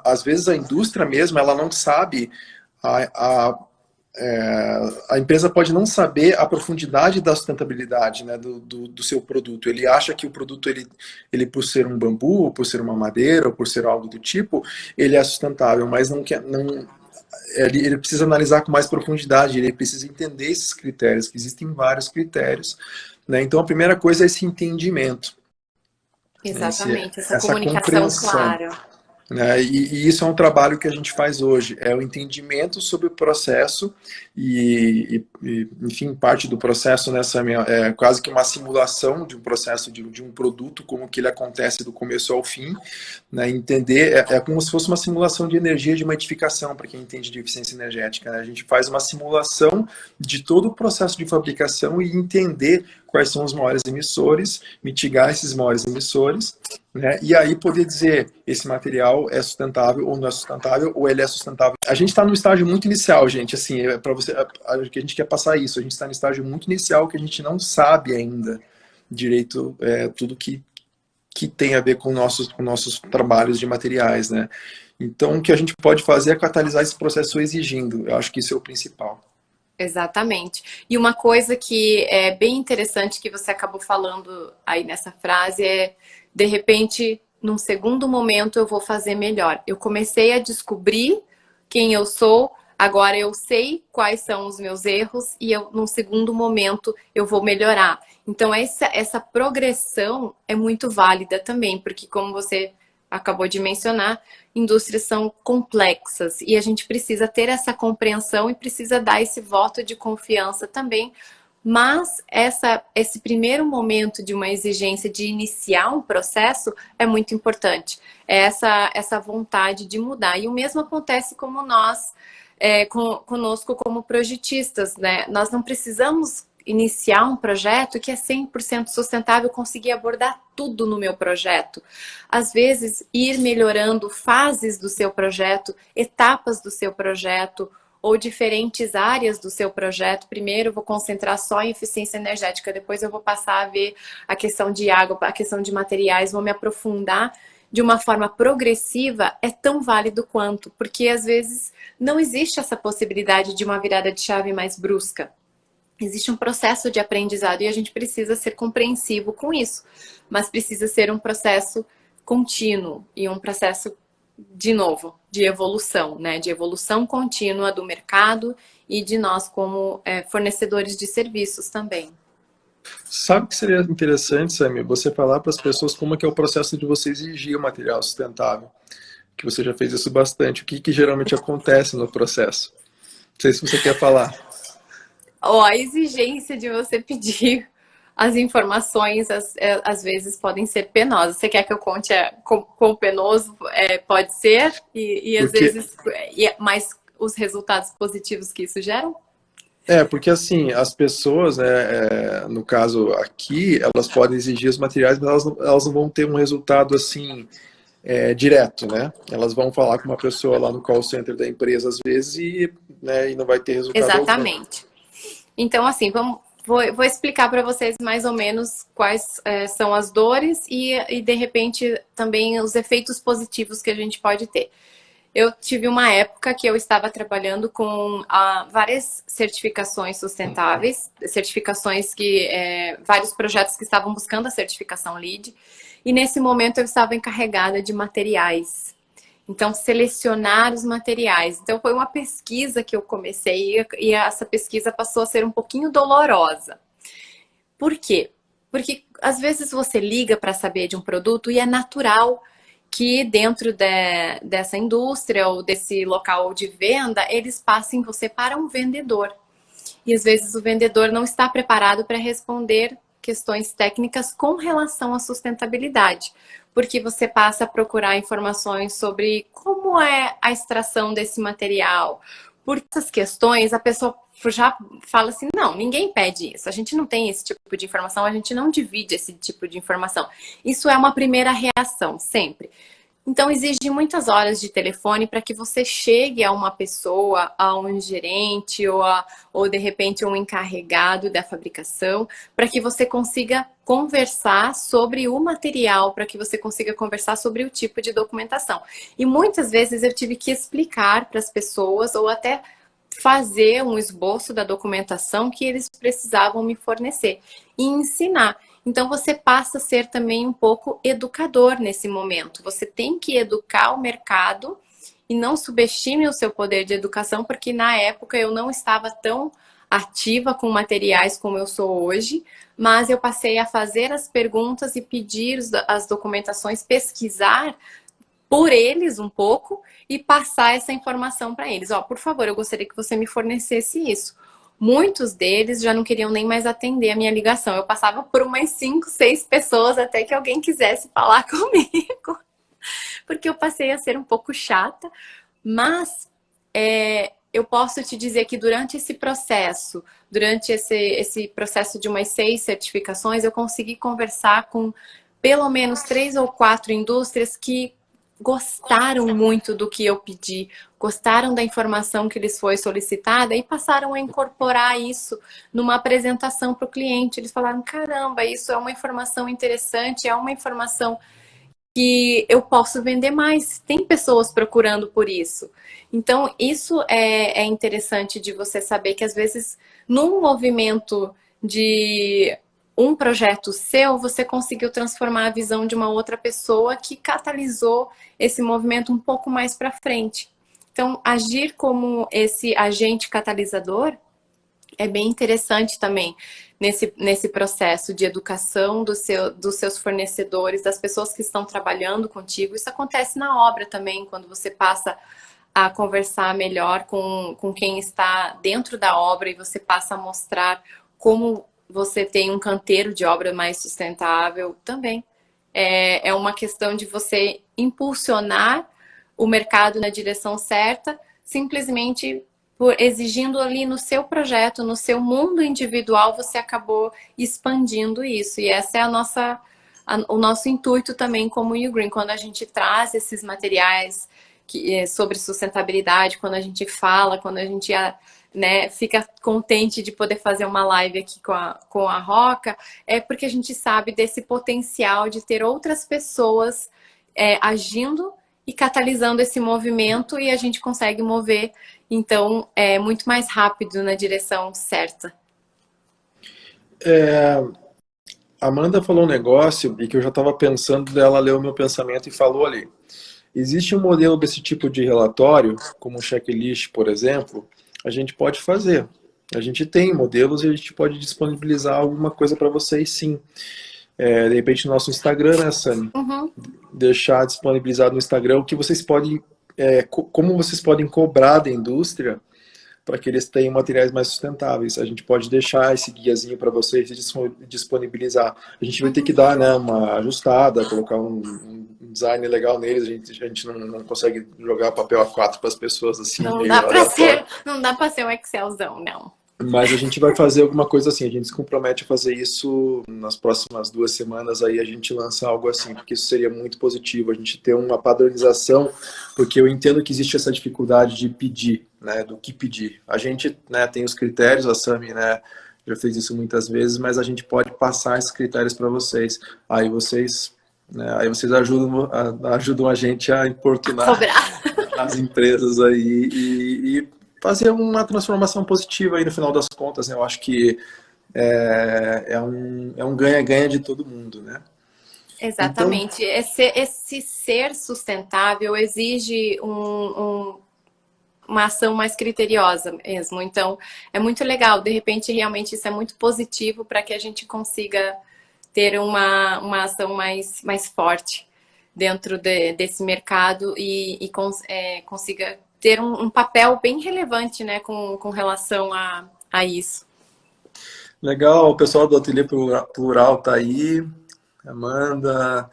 às vezes a indústria mesmo, ela não sabe, a empresa pode não saber a profundidade da sustentabilidade, né, do seu produto. Ele acha que o produto, ele por ser um bambu, ou por ser uma madeira, ou por ser algo do tipo, ele é sustentável, mas não quer, não, ele precisa analisar com mais profundidade, ele precisa entender esses critérios, que existem vários critérios, né? Então a primeira coisa é esse entendimento, Exatamente, essa essa comunicação compreensão, clara. né? E isso é um trabalho que a gente faz hoje, é o entendimento sobre o processo enfim, parte do processo nessa é quase que uma simulação de um processo de um produto, como que ele acontece do começo ao fim, né? Entender, é como se fosse uma simulação de energia de uma edificação, para quem entende de eficiência energética, né? A gente faz uma simulação de todo o processo de fabricação e entender quais são os maiores emissores, mitigar esses maiores emissores, né? E aí poder dizer esse material é sustentável ou não é sustentável, ou ele é sustentável. A gente está no estágio muito inicial, gente, assim, para você, que a gente quer passar isso, a gente está no estágio muito inicial que a gente não sabe ainda direito tudo que tem a ver com nossos trabalhos de materiais, né? Então, o que a gente pode fazer é catalisar esse processo exigindo. Eu acho que isso é o principal. Exatamente. E uma coisa que é bem interessante que você acabou falando aí nessa frase é, de repente, num segundo momento eu vou fazer melhor. Eu comecei a descobrir quem eu sou, agora eu sei quais são os meus erros e num segundo momento eu vou melhorar. Então essa progressão é muito válida também, porque como você acabou de mencionar, indústrias são complexas e a gente precisa ter essa compreensão e precisa dar esse voto de confiança também. Mas esse primeiro momento de uma exigência de iniciar um processo é muito importante. É essa vontade de mudar. E o mesmo acontece como nós, conosco como projetistas, né? Nós não precisamos iniciar um projeto que é 100% sustentável, conseguir abordar tudo no meu projeto. Às vezes, ir melhorando fases do seu projeto, etapas do seu projeto, ou diferentes áreas do seu projeto. Primeiro eu vou concentrar só em eficiência energética, depois eu vou passar a ver a questão de água, a questão de materiais, vou me aprofundar de uma forma progressiva, é tão válido quanto, porque às vezes não existe essa possibilidade de uma virada de chave mais brusca. Existe um processo de aprendizado e a gente precisa ser compreensivo com isso, mas precisa ser um processo contínuo e um processo, de novo, de evolução, né? De evolução contínua do mercado e de nós como fornecedores de serviços também. Sabe que seria interessante, Sammy, você falar para as pessoas como é que é o processo de você exigir o material sustentável, que você já fez isso bastante, o que geralmente acontece no processo. Não sei se você quer falar. A exigência de você pedir as informações, às vezes, podem ser penosas. Você quer que eu conte quão penoso pode ser? E às Porque vezes, mas os resultados positivos que isso geram? porque assim, as pessoas, no caso aqui, elas podem exigir os materiais, mas elas não vão ter um resultado assim direto, né? Elas vão falar com uma pessoa lá no call center da empresa às vezes e não vai ter resultado algum. Exatamente. Então, assim, vou explicar para vocês mais ou menos quais são as dores e, de repente, também os efeitos positivos que a gente pode ter. Eu tive uma época que eu estava trabalhando com várias certificações sustentáveis, certificações vários projetos que estavam buscando a certificação LEED, e nesse momento eu estava encarregada de materiais. Então, selecionar os materiais. Então, foi uma pesquisa que eu comecei e essa pesquisa passou a ser um pouquinho dolorosa. Por quê? Porque às vezes você liga para saber de um produto e é natural que dentro dessa indústria ou desse local de venda, eles passem você para um vendedor. E às vezes o vendedor não está preparado para responder questões técnicas com relação à sustentabilidade, porque você passa a procurar informações sobre como é a extração desse material. Por essas questões, a pessoa já fala assim, não, ninguém pede isso, a gente não tem esse tipo de informação, a gente não divide esse tipo de informação. Isso é uma primeira reação, sempre. Então, exige muitas horas de telefone para que você chegue a uma pessoa, a um gerente ou de repente um encarregado da fabricação, para que você consiga conversar sobre o material, para que você consiga conversar sobre o tipo de documentação. E muitas vezes eu tive que explicar para as pessoas ou até fazer um esboço da documentação que eles precisavam me fornecer e ensinar. Então, você passa a ser também um pouco educador nesse momento. Você tem que educar o mercado e não subestime o seu poder de educação, porque na época eu não estava tão ativa com materiais como eu sou hoje, mas eu passei a fazer as perguntas e pedir as documentações, pesquisar por eles um pouco e passar essa informação para eles. Ó, por favor, eu gostaria que você me fornecesse isso. Muitos deles já não queriam nem mais atender a minha ligação. Eu passava por umas 5, 6 pessoas até que alguém quisesse falar comigo. Porque eu passei a ser um pouco chata. Mas eu posso te dizer que durante esse processo, durante esse processo de umas 6 certificações, eu consegui conversar com pelo menos 3 ou 4 indústrias que gostaram muito do que eu pedi, gostaram da informação que lhes foi solicitada e passaram a incorporar isso numa apresentação para o cliente. Eles falaram, caramba, isso é uma informação interessante, é uma informação que eu posso vender mais. Tem pessoas procurando por isso. Então, isso é interessante de você saber que, às vezes, num movimento de um projeto seu, você conseguiu transformar a visão de uma outra pessoa que catalisou esse movimento um pouco mais para frente. Então, agir como esse agente catalisador é bem interessante também nesse processo de educação dos seus fornecedores, das pessoas que estão trabalhando contigo. Isso acontece na obra também, quando você passa a conversar melhor com quem está dentro da obra e você passa a mostrar como você tem um canteiro de obra mais sustentável também. É uma questão de você impulsionar o mercado na direção certa, simplesmente exigindo ali no seu projeto, no seu mundo individual, você acabou expandindo isso. E essa é o nosso intuito também como Ugreen, quando a gente traz esses materiais sobre sustentabilidade, quando a gente fala, quando a gente fica contente de poder fazer uma live aqui com a Roca, é porque a gente sabe desse potencial de ter outras pessoas agindo e catalisando esse movimento e a gente consegue mover, então, muito mais rápido na direção certa. A Amanda falou um negócio e que eu já estava pensando dela, leu o meu pensamento e falou ali. Existe um modelo desse tipo de relatório, como um checklist, por exemplo, a gente pode fazer. A gente tem modelos e a gente pode disponibilizar alguma coisa para vocês, sim. De repente no nosso Instagram, né, Sami? Uhum. Deixar disponibilizado no Instagram o que vocês podem, como vocês podem cobrar da indústria para que eles tenham materiais mais sustentáveis. A gente pode deixar esse guiazinho para vocês e disponibilizar. A gente vai ter que dar, né, uma ajustada, colocar um design legal neles. A gente não consegue jogar papel A4 para as pessoas assim. Não dá para ser um Excelzão, não. Mas a gente vai fazer alguma coisa assim, a gente se compromete a fazer isso nas próximas 2 semanas, aí a gente lança algo assim, porque isso seria muito positivo, a gente ter uma padronização, porque eu entendo que existe essa dificuldade de pedir, né, do que pedir. A gente, né, tem os critérios, a Sami, né, já fez isso muitas vezes, mas a gente pode passar esses critérios para vocês. Aí vocês ajudam a gente a importunar as empresas aí e fazer uma transformação positiva aí no final das contas, né? Eu acho que é um ganha-ganha de todo mundo, né? Exatamente. Então, esse ser sustentável exige uma ação mais criteriosa mesmo. Então, é muito legal. De repente, realmente, isso é muito positivo para que a gente consiga ter uma ação mais forte dentro desse mercado e consiga ter um papel bem relevante, né, com relação a isso. Legal, o pessoal do Ateliê Plural tá aí, Amanda,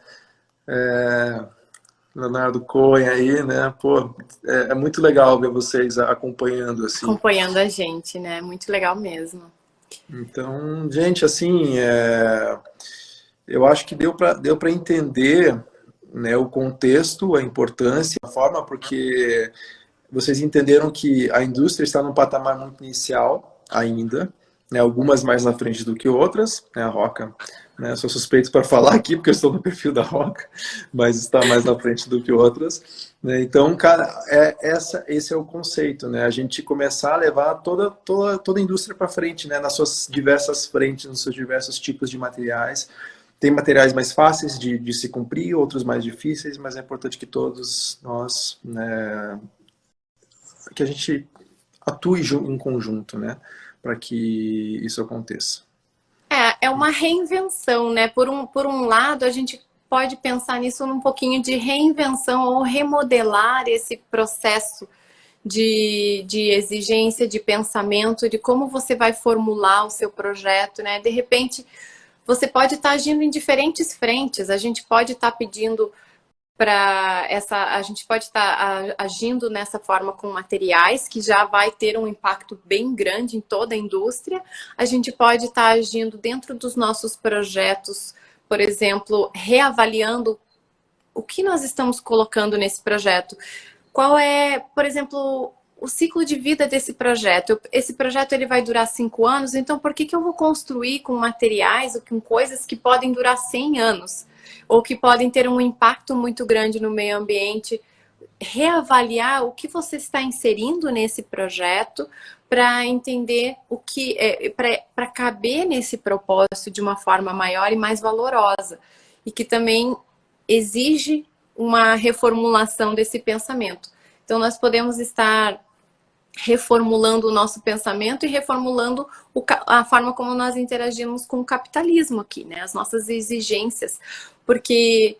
é, Leonardo Cohen aí, né? Pô, é muito legal ver vocês acompanhando, assim. Acompanhando a gente, né? Muito legal mesmo. Então, gente, assim, eu acho que deu para entender, né, o contexto, a importância, a forma, porque vocês entenderam que a indústria está num patamar muito inicial ainda, né, algumas mais na frente do que outras, né, a Roca, né, sou suspeito para falar aqui porque eu estou no perfil da Roca, mas está mais na frente do que outras, né, então, cara, esse é o conceito, né, a gente começar a levar toda a indústria para frente, né, nas suas diversas frentes, nos seus diversos tipos de materiais. Tem materiais mais fáceis de se cumprir, outros mais difíceis, mas é importante que todos nós, né, que a gente atue em conjunto, né, para que isso aconteça. É uma reinvenção, né? Por um lado, a gente pode pensar nisso num pouquinho de reinvenção ou remodelar esse processo de exigência, de pensamento, de como você vai formular o seu projeto, né? De repente, você pode estar agindo em diferentes frentes, a gente pode estar pedindo a gente pode estar agindo nessa forma com materiais, que já vai ter um impacto bem grande em toda a indústria. A gente pode estar agindo dentro dos nossos projetos, por exemplo, reavaliando o que nós estamos colocando nesse projeto. Qual é, por exemplo, o ciclo de vida desse projeto? Esse projeto ele vai durar 5 anos, então por que eu vou construir com materiais ou com coisas que podem durar 100 anos? Ou que podem ter um impacto muito grande no meio ambiente? Reavaliar o que você está inserindo nesse projeto para entender o que para caber nesse propósito de uma forma maior e mais valorosa. E que também exige uma reformulação desse pensamento. Então, nós podemos estar reformulando o nosso pensamento e reformulando a forma como nós interagimos com o capitalismo aqui, né? As nossas exigências. Porque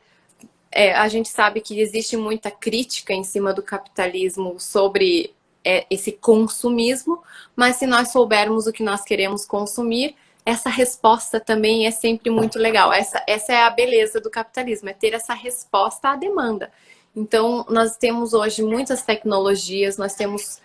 a gente sabe que existe muita crítica em cima do capitalismo sobre esse consumismo, mas se nós soubermos o que nós queremos consumir, essa resposta também é sempre muito legal. Essa é a beleza do capitalismo, é ter essa resposta à demanda. Então, nós temos hoje muitas tecnologias, nós temos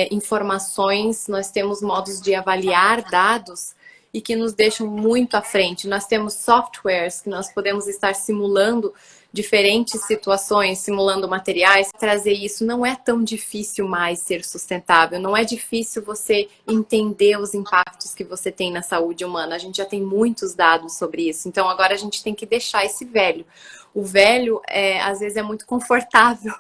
informações, nós temos modos de avaliar dados e que nos deixam muito à frente. Nós temos softwares que nós podemos estar simulando diferentes situações, simulando materiais. Trazer isso não é tão difícil mais ser sustentável, não é difícil você entender os impactos que você tem na saúde humana. A gente já tem muitos dados sobre isso, então agora a gente tem que deixar esse velho. O velho, às vezes, é muito confortável,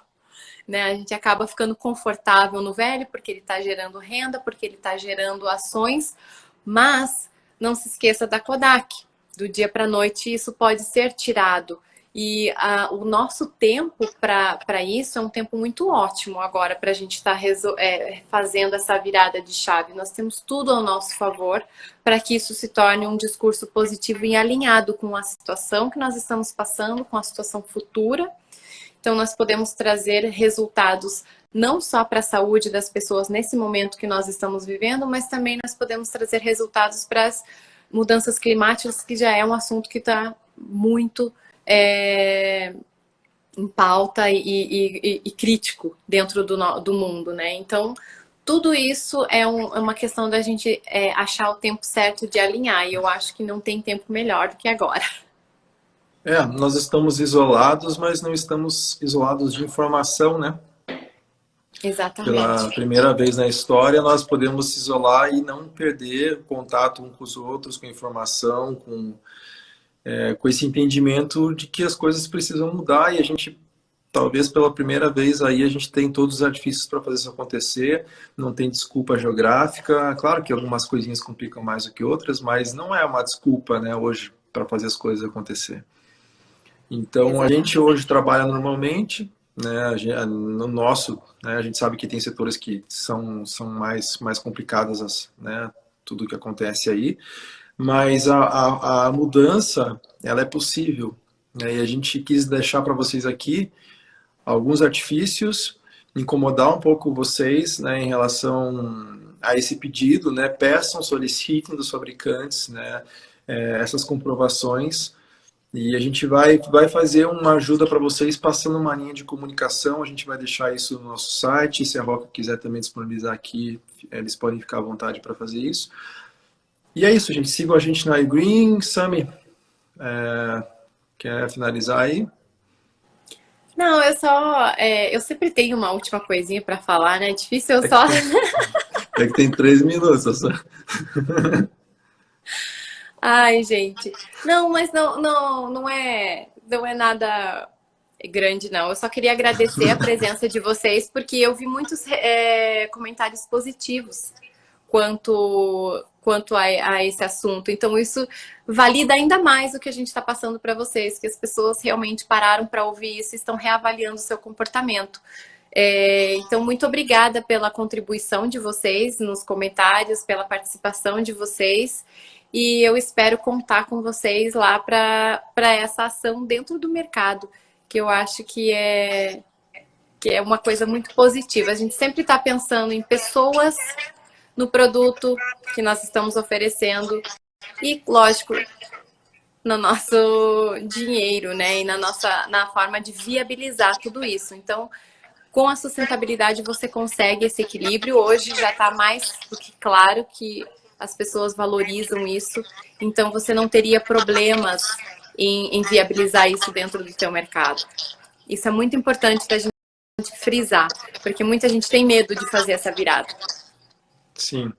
né? A gente acaba ficando confortável no velho porque ele está gerando renda, porque ele está gerando ações, mas não se esqueça da Kodak. Do dia para a noite isso pode ser tirado. E o nosso tempo para isso é um tempo muito ótimo agora para a gente estar fazendo essa virada de chave. Nós temos tudo ao nosso favor para que isso se torne um discurso positivo e alinhado com a situação que nós estamos passando, com a situação futura. Então, nós podemos trazer resultados não só para a saúde das pessoas nesse momento que nós estamos vivendo, mas também nós podemos trazer resultados para as mudanças climáticas, que já é um assunto que está muito em pauta e crítico dentro do mundo, né? Então, tudo isso é uma questão da gente achar o tempo certo de alinhar, e eu acho que não tem tempo melhor do que agora. Nós estamos isolados, mas não estamos isolados de informação, né? Pela Exatamente. primeira vez na história, nós podemos se isolar e não perder contato uns com os outros, com informação, com esse entendimento de que as coisas precisam mudar, e a gente, talvez pela primeira vez aí, a gente tem todos os artifícios para fazer isso acontecer, não tem desculpa geográfica. Claro que algumas coisinhas complicam mais do que outras, mas não é uma desculpa, né, hoje, para fazer as coisas acontecer. Então, a gente hoje trabalha normalmente, né, no nosso, né, a gente sabe que tem setores que são mais complicadas, né, tudo que acontece aí, mas a mudança, ela é possível, né, e a gente quis deixar para vocês aqui alguns artifícios, incomodar um pouco vocês, né, em relação a esse pedido, né? Peçam, solicitem dos fabricantes, né? Essas comprovações. E a gente vai fazer uma ajuda para vocês passando uma linha de comunicação. A gente vai deixar isso no nosso site. Se a Roca quiser também disponibilizar aqui, eles podem ficar à vontade para fazer isso. E é isso, gente. Sigam a gente na iGreen. Sami, quer finalizar aí? Não, eu sempre tenho uma última coisinha para falar, né? É difícil eu só... É que tem 3 minutos. Só. Ai, gente. Não, mas não é nada grande, não. Eu só queria agradecer a presença de vocês, porque eu vi muitos comentários positivos quanto a esse assunto. Então, isso valida ainda mais o que a gente está passando para vocês, que as pessoas realmente pararam para ouvir isso e estão reavaliando o seu comportamento. Então, muito obrigada pela contribuição de vocês nos comentários, pela participação de vocês. E eu espero contar com vocês lá para essa ação dentro do mercado, que eu acho que é uma coisa muito positiva. A gente sempre está pensando em pessoas, no produto que nós estamos oferecendo e, lógico, no nosso dinheiro, né? E na forma de viabilizar tudo isso. Então, com a sustentabilidade você consegue esse equilíbrio. Hoje já está mais do que claro que as pessoas valorizam isso, então você não teria problemas em viabilizar isso dentro do seu mercado. Isso é muito importante da gente frisar, porque muita gente tem medo de fazer essa virada. Sim.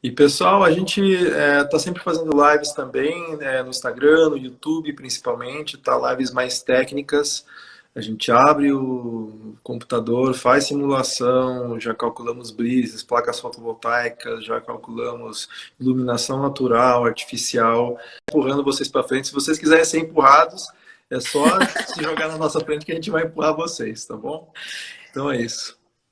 E pessoal, a gente está sempre fazendo lives também, no Instagram, no YouTube principalmente, tá? Lives mais técnicas. A gente abre o computador, faz simulação, já calculamos brisas, placas fotovoltaicas, já calculamos iluminação natural, artificial, empurrando vocês para frente. Se vocês quiserem ser empurrados, é só se jogar na nossa frente que a gente vai empurrar vocês, tá bom? Então é isso.